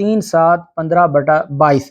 3715/22,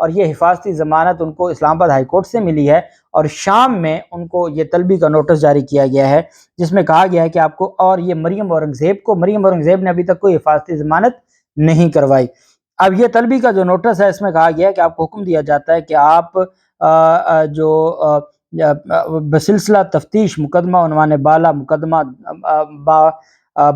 اور یہ حفاظتی ضمانت ان کو اسلام آباد ہائی کورٹ سے ملی ہے، اور شام میں ان کو یہ طلبی کا نوٹس جاری کیا گیا ہے جس میں کہا گیا ہے کہ آپ کو، اور یہ مریم اورنگزیب نے ابھی تک کوئی حفاظتی ضمانت نہیں کروائی۔ اب یہ طلبی کا جو نوٹس ہے اس میں کہا گیا ہے کہ آپ کو حکم دیا جاتا ہے کہ آپ جو بسلسلہ تفتیش مقدمہ عنوان بالا مقدمہ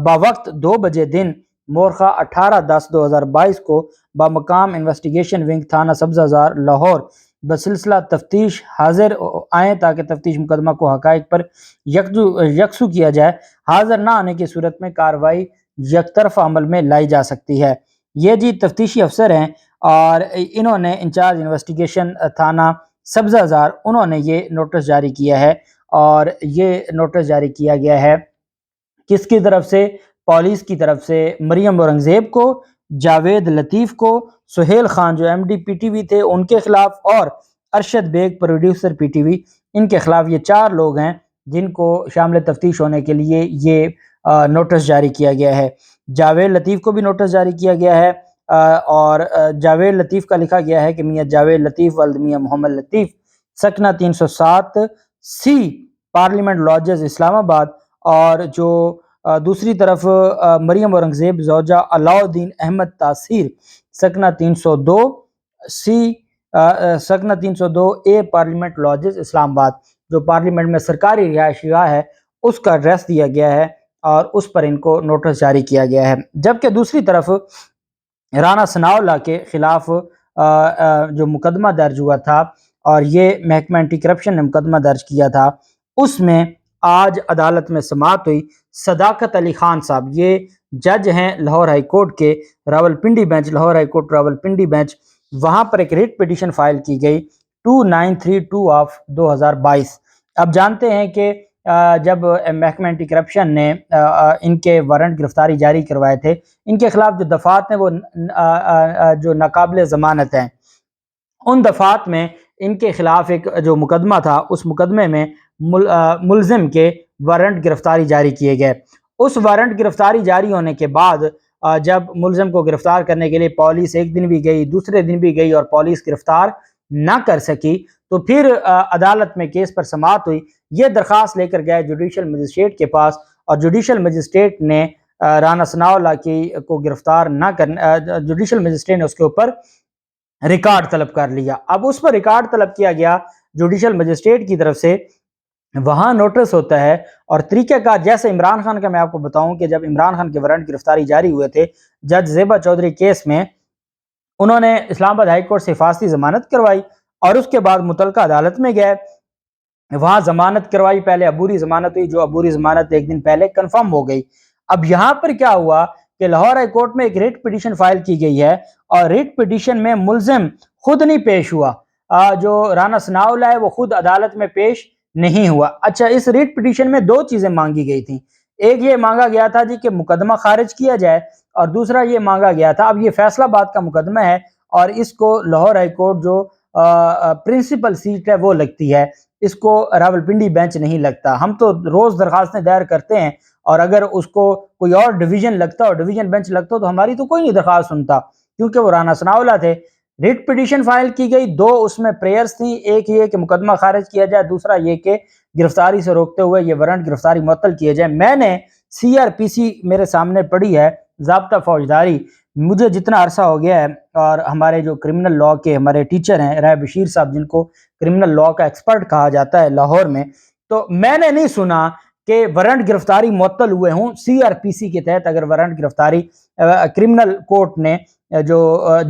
باوقت 2 بجے دن مورخہ 18/10/2022 کو بمقام انویسٹیگیشن ونگ تھانہ سبزہ زار لاہور بسلسلہ تفتیش حاضر آئیں تاکہ تفتیش مقدمہ کو حقائق پر یکسو کیا جائے۔ حاضر نہ آنے کی صورت میں کارروائی یک طرفہ عمل میں لائی جا سکتی ہے۔ یہ جی تفتیشی افسر ہیں اور انہوں نے انچارج انویسٹیگیشن تھانہ سبزہ زار، انہوں نے یہ نوٹس جاری کیا ہے، اور یہ نوٹس جاری کیا گیا ہے کس کی طرف سے؟ پولیس کی طرف سے مریم اورنگزیب کو، جاوید لطیف کو، سہیل خان جو M D P T V تھے ان کے خلاف، اور Arshad Baig producer P T V, ان کے خلاف یہ 4 لوگ ہیں جن کو شامل تفتیش ہونے کے لیے یہ نوٹس جاری کیا گیا ہے۔ جاوید لطیف کو بھی نوٹس جاری کیا گیا ہے، اور جاوید لطیف کا لکھا گیا ہے کہ میاں جاوید لطیف ولد میاں محمد لطیف، سکنہ 307 سی، پارلیمنٹ لاجز اسلام آباد، اور جو دوسری طرف مریم اورنگزیب زوجہ علاؤالدین احمد تاثیر، سکنہ 302 سی، سکنہ 302 اے، پارلیمنٹ لاجز اسلام آباد، جو پارلیمنٹ میں سرکاری رہائشی گاہ ہے اس کا ایڈریس دیا گیا ہے، اور اس پر ان کو نوٹس جاری کیا گیا ہے۔ جبکہ دوسری طرف رانا ثناءاللہ کے خلاف جو مقدمہ درج ہوا تھا، اور یہ محکمہ اینٹی کرپشن نے مقدمہ درج کیا تھا، اس میں آج عدالت میں سماعت ہوئی۔ صداقت علی خان صاحب، یہ جج ہیں لاہور ہائی کورٹ کے Rawalpindi bench, Lahore high court Rawalpindi bench, وہاں پر ایک ریٹ پیٹیشن فائل کی گئی 2932/2022۔ اب جانتے ہیں کہ جب محکمہ اینٹی کرپشن نے ان کے وارنٹ گرفتاری جاری کروائے تھے، ان کے خلاف جو دفعات ہیں وہ جو ناقابل ضمانت ہیں، ان دفعات میں ان کے خلاف ایک جو مقدمہ تھا، اس مقدمے میں ملزم کے وارنٹ گرفتاری جاری کیے گئے۔ اس وارنٹ گرفتاری جاری ہونے کے بعد جب ملزم کو گرفتار کرنے کے لیے پولیس ایک دن بھی گئی، دوسرے دن بھی گئی، اور پولیس گرفتار نہ کر سکی، تو پھر عدالت میں کیس پر سماعت ہوئی۔ یہ درخواست لے کر گئے جوڈیشل مجسٹریٹ کے پاس، اور جوڈیشل مجسٹریٹ نے رانا ثناءاللہ کو گرفتار نہ کرنے، جوڈیشل مجسٹریٹ نے اس کے اوپر ریکارڈ طلب کر لیا۔ اب اس پر ریکارڈ طلب کیا گیا جوڈیشل مجسٹریٹ کی طرف سے، وہاں نوٹس ہوتا ہے، اور طریقہ کار جیسے عمران خان کا میں آپ کو بتاؤں کہ جب عمران خان کے وارنٹ گرفتاری جاری ہوئے تھے، جج زیبا چودھری کیس میں انہوں نے اسلام آباد ہائی کورٹ سے حفاظتی ضمانت کروائی، اور اس کے بعد متعلقہ عدالت میں گئے، وہاں ضمانت کروائی، پہلے عبوری ضمانت ہوئی، جو عبوری ضمانت ایک دن پہلے کنفرم ہو گئی۔ اب یہاں پر کیا ہوا کہ لاہور ہائی کورٹ میں ایک ریٹ پٹیشن فائل کی گئی ہے، اور ریٹ پٹیشن میں ملزم خود نہیں پیش ہوا، جو رانا ثناءاللہ ہے وہ خود عدالت میں پیش نہیں ہوا۔ اچھا، اس ریٹ پٹیشن میں 2 چیزیں مانگی گئی تھیں، ایک یہ مانگا گیا تھا جی کہ مقدمہ خارج کیا جائے، اور دوسرا یہ مانگا گیا تھا، اب یہ فیصلہ آباد کا مقدمہ ہے، اور اس کو لاہور ہائی کورٹ جو پرنسپل سیٹ ہے وہ لگتی ہے، اس کو راولپنڈی بینچ نہیں لگتا۔ ہم تو روز درخواستیں دائر کرتے ہیں، اور اگر اس کو کوئی اور ڈویژن لگتا اور ڈویژن بینچ لگتا تو ہماری تو کوئی نہیں درخواست سنتا، کیونکہ وہ رانا ثناءاللہ تھے۔ ریٹ پٹیشن فائل کی گئی، 2 اس میں پریئرز تھیں، ایک یہ کہ مقدمہ خارج کیا جائے، دوسرا یہ کہ گرفتاری سے روکتے ہوئے یہ وارنٹ گرفتاری معطل کیے جائے۔ میں نے CRPC میرے سامنے پڑھی ہے، ضابطہ فوجداری، مجھے جتنا عرصہ ہو گیا ہے، اور ہمارے جو کرمنل لاء کے ہمارے ٹیچر ہیں رائے بشیر صاحب، جن کو کرمنل لاء کا ایکسپرٹ کہا جاتا ہے لاہور میں، تو میں نے نہیں سنا کہ وارنٹ گرفتاری معطل ہوئے ہوں۔ CRPC کے تحت اگر وارنٹ گرفتاری کرمنل کورٹ نے، جو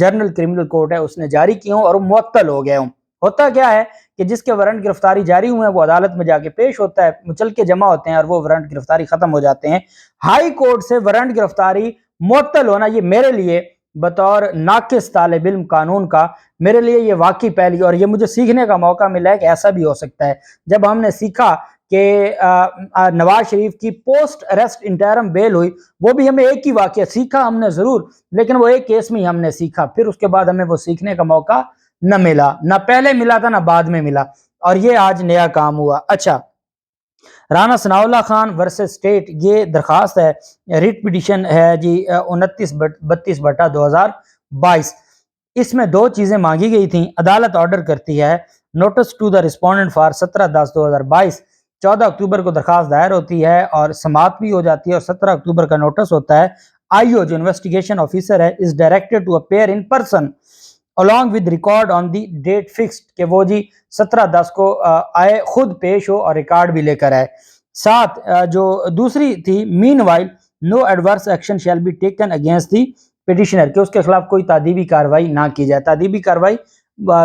جنرل کرمنل کورٹ ہے، اس نے جاری کی ہوں اور وہ معطل ہو گئے ہوں، ہوتا کیا ہے کہ جس کے وارنٹ گرفتاری جاری ہوئے ہیں وہ عدالت میں جا کے پیش ہوتا ہے، مچلکے جمع ہوتے ہیں، اور وہ وارنٹ گرفتاری ختم ہو جاتے ہیں۔ ہائی کورٹ سے وارنٹ گرفتاری معطل ہونا، یہ میرے لیے بطور ناقص طالب علم قانون کا، میرے لیے یہ واقعی پہلی، اور یہ مجھے سیکھنے کا موقع ملا ہے کہ ایسا بھی ہو سکتا ہے۔ جب ہم نے سیکھا کہ نواز شریف کی پوسٹ اریسٹ انٹرم بیل ہوئی، وہ بھی ہمیں ایک ہی واقعہ سیکھا ہم نے ضرور، لیکن وہ ایک کیس میں ہی ہم نے سیکھا، پھر اس کے بعد ہمیں وہ سیکھنے کا موقع نہ ملا، نہ پہلے ملا تھا نہ بعد میں ملا، اور یہ آج نیا کام ہوا۔ اچھا، رانا ثناءاللہ خان ورسز اسٹیٹ، یہ درخواست ہے، ریٹ پٹیشن ہے جی 2932/2022۔ اس میں دو چیزیں مانگی گئی تھیں۔ عدالت آرڈر کرتی ہے notice to the respondent for 17/10/2022، 14 October کو درخواست دائر ہوتی ہے اور سماعت بھی ہو جاتی ہے، اور 17 اکتوبر کا نوٹس ہوتا ہے۔ آئی او جو انویسٹیگیشن آفیسر ہے is directed to appear in person along with record on the date fixed، کہ وہ جی 17/10 کو آئے، خود پیش ہو اور ریکارڈ بھی لے کر آئے۔ ساتھ جو دوسری تھی، meanwhile no adverse action shall be taken against the petitioner, کہ اس کے خلاف کوئی تعدیبی کارروائی نہ کی جائے۔ تعدیبی کارروائی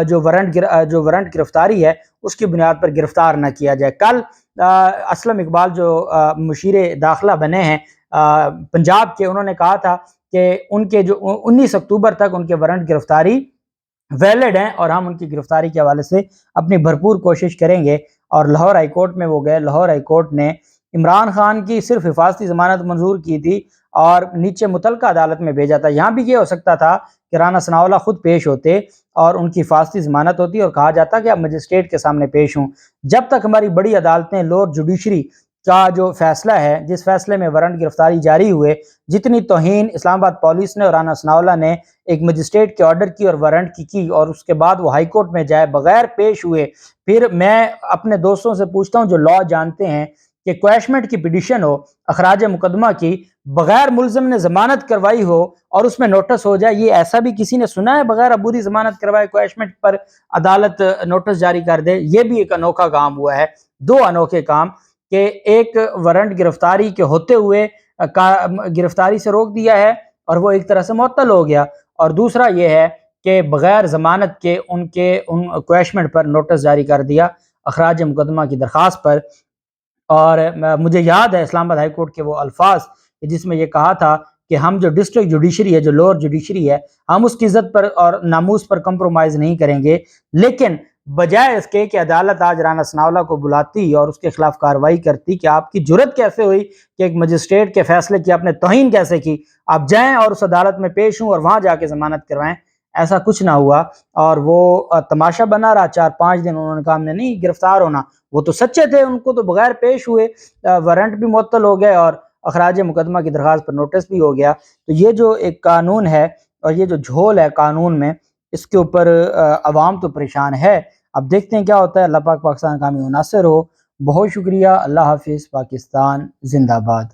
جو وارنٹ گرفتاری ہے اس کی بنیاد پر گرفتار نہ کیا جائے۔ کل اسلم اقبال جو مشیر داخلہ بنے ہیں پنجاب کے، انہوں نے کہا تھا کہ ان کے جو 19 اکتوبر تک ان کے وارنٹ گرفتاری ویلڈ ہیں، اور ہم ان کی گرفتاری کے حوالے سے اپنی بھرپور کوشش کریں گے۔ اور لاہور ہائی کورٹ میں وہ گئے، لاہور ہائی کورٹ نے عمران خان کی صرف حفاظتی ضمانت منظور کی تھی اور نیچے متعلقہ عدالت میں بھیجا تھا۔ یہاں بھی یہ ہو سکتا تھا کہ رانا ثناءاللہ خود پیش ہوتے اور ان کی حفاظتی ضمانت ہوتی اور کہا جاتا کہ اب مجسٹریٹ کے سامنے پیش ہوں۔ جب تک ہماری بڑی عدالتیں، لوور جوڈیشری کا جو فیصلہ ہے، جس فیصلے میں وارنٹ گرفتاری جاری ہوئے، جتنی توہین اسلام آباد پولیس نے اور رانا ثناءاللہ نے ایک مجسٹریٹ کے آرڈر کی اور وارنٹ کی اور اس کے بعد وہ ہائی کورٹ میں جائے بغیر پیش ہوئے، پھر میں اپنے دوستوں سے پوچھتا ہوں جو لا جانتے ہیں کہ کویشمنٹ کی پٹیشن ہو، اخراج مقدمہ کی، بغیر ملزم نے ضمانت کروائی ہو اور اس میں نوٹس ہو جائے، یہ ایسا بھی کسی نے سنا ہے بغیر عبوری ضمانت کروائے کویشمنٹ پر عدالت نوٹس جاری کر دے؟ یہ بھی ایک انوکھا کام ہوا ہے۔ دو انوکھے کام کہ ایک وارنٹ گرفتاری کے ہوتے ہوئے گرفتاری سے روک دیا ہے اور وہ ایک طرح سے معطل ہو گیا، اور دوسرا یہ ہے کہ بغیر ضمانت کے ان کویشمنٹ پر نوٹس جاری کر دیا اخراج مقدمہ کی درخواست پر۔ اور مجھے یاد ہے اسلام آباد ہائی کورٹ کے وہ الفاظ جس میں یہ کہا تھا کہ ہم جو ڈسٹرکٹ جوڈیشری ہے، جو لوور جوڈیشری ہے، ہم اس کی عزت پر اور ناموس پر کمپرومائز نہیں کریں گے، لیکن بجائے اس کے کہ عدالت آج رانا ثناءاللہ کو بلاتی اور اس کے خلاف کارروائی کرتی کہ آپ کی جرت کیسے ہوئی کہ ایک مجسٹریٹ کے فیصلے کی آپ نے توہین کیسے کی، آپ جائیں اور اس عدالت میں پیش ہوں اور وہاں جا کے ضمانت کروائیں، ایسا کچھ نہ ہوا۔ اور وہ تماشا بنا رہا 4-5 دن، انہوں نے کہا ہم نے نہیں گرفتار ہونا، وہ تو سچے تھے، ان کو تو بغیر پیش ہوئے وارنٹ بھی معطل ہو گئے اور اخراج مقدمہ کی درخواست پر نوٹس بھی ہو گیا۔ تو یہ جو ایک قانون ہے اور یہ جو جھول ہے قانون میں، اس کے اوپر عوام تو پریشان ہے۔ اب دیکھتے ہیں کیا ہوتا ہے۔ اللہ پاک پاکستان کامیاب ناصر ہو۔ بہت شکریہ۔ اللہ حافظ۔ پاکستان زندہ باد۔